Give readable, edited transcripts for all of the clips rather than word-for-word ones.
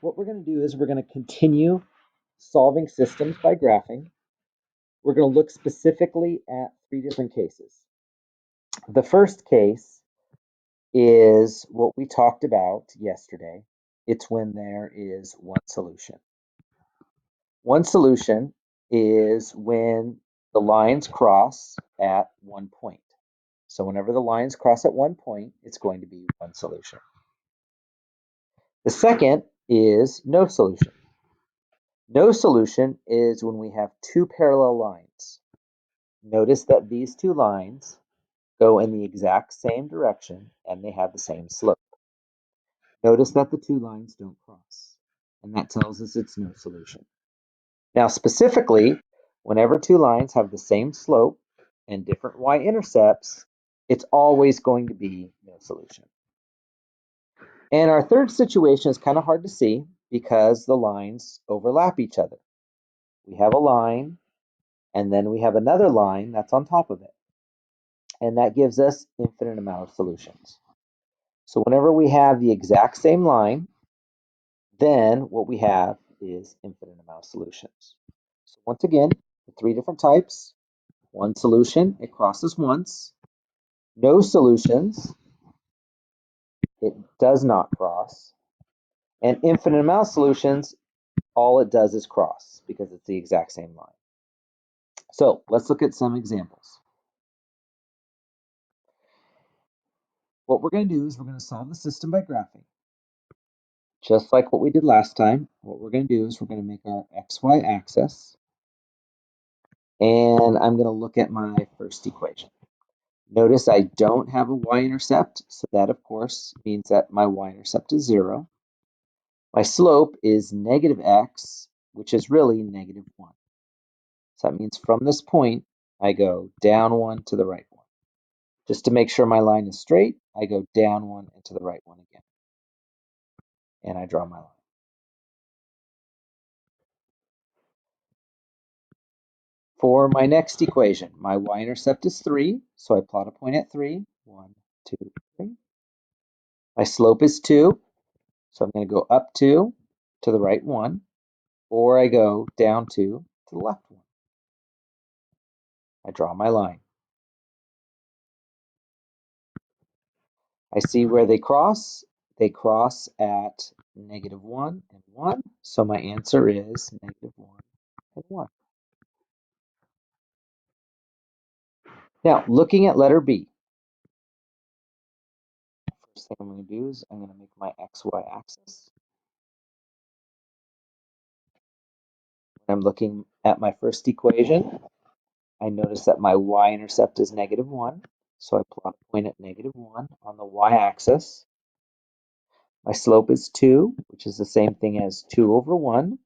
what we're going to do is we're going to continue solving systems by graphing. We're going to look specifically at three different cases. The first case is what we talked about yesterday. It's when there is one solution. One solution is when the lines cross at one point. So whenever the lines cross at one point, it's going to be one solution. The second is no solution. No solution is when we have two parallel lines. Notice that these two lines go in the exact same direction and they have the same slope. Notice that the two lines don't cross, and that tells us it's no solution. Now, specifically, whenever two lines have the same slope and different y-intercepts, it's always going to be no solution. And our third situation is kind of hard to see because the lines overlap each other. We have a line, and then we have another line that's on top of it. And that gives us infinite amount of solutions. So whenever we have the exact same line, then what we have is infinite amount of solutions. So once again, the three different types. One solution, it crosses once. No solutions, it does not cross. And infinite amount of solutions, all it does is cross because it's the exact same line. So let's look at some examples. What we're going to do is we're going to solve the system by graphing. Just like what we did last time, what we're going to do is we're going to make our xy axis. And I'm going to look at my first equation. Notice I don't have a y-intercept, so that of course means that my y-intercept is 0. My slope is negative x, which is really negative 1. So that means from this point, I go down 1 to the right 1. Just to make sure my line is straight, I go down 1 and to the right 1 again. And I draw my line. For my next equation, my y-intercept is 3, so I plot a point at 3. 1, 2, 3. My slope is 2, so I'm going to go up 2 to the right 1, or I go down 2 to the left 1. I draw my line. I see where they cross. They cross at negative 1 and 1, so my answer is negative 1 and 1. Now, looking at letter B, first thing I'm going to do is I'm going to make my xy axis. When I'm looking at my first equation, I notice that my y-intercept is negative 1, so I plot a point at negative 1 on the y-axis. My slope is 2, which is the same thing as 2 over 1.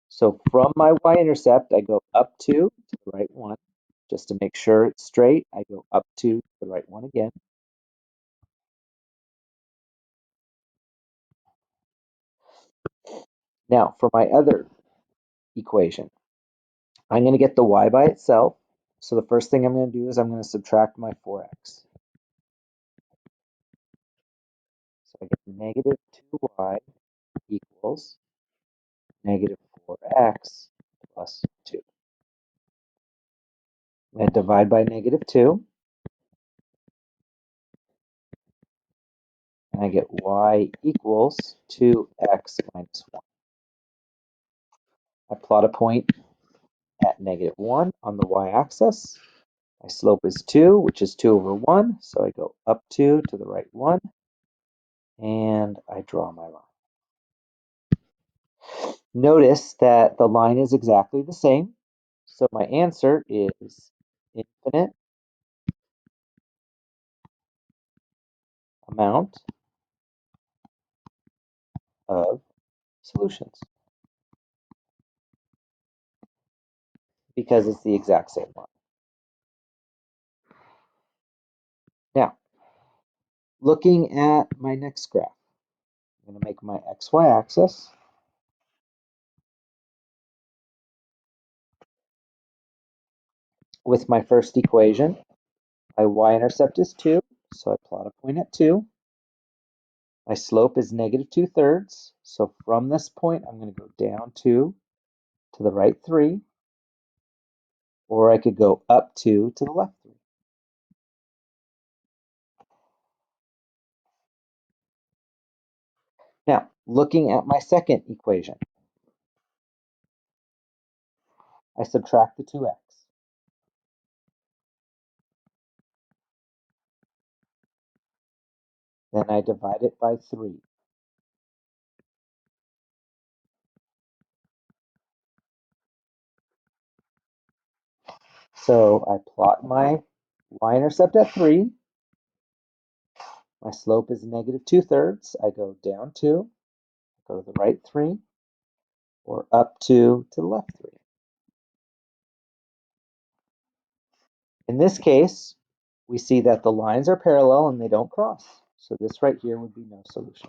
So from my y-intercept, I go up 2 to the right 1. Just to make sure it's straight, I go up 2 to the right 1 again. Now, for my other equation, I'm going to get the y by itself. So the first thing I'm going to do is I'm going to subtract my 4x. So I get negative 2y equals negative 4x plus 2. I'm going to divide by negative 2. And I get y equals 2x minus 1. I plot a point at negative 1 on the y-axis. My slope is 2, which is 2 over 1, so I go up 2 to the right 1, and I draw my line. Notice that the line is exactly the same, so my answer is infinite amount of solutions, because it's the exact same line. Now, looking at my next graph, I'm going to make my xy axis. With my first equation, my y-intercept is 2, so I plot a point at 2. My slope is negative 2/3, So from this point, I'm going to go down 2 to the right 3, or I could go up 2 to the left 3. Now, looking at my second equation, I subtract the 2x. Then I divide it by 3. So I plot my y-intercept at 3. My slope is negative 2/3. I go down 2, go to the right 3, or up 2 to the left 3. In this case, we see that the lines are parallel and they don't cross. So this right here would be no solution.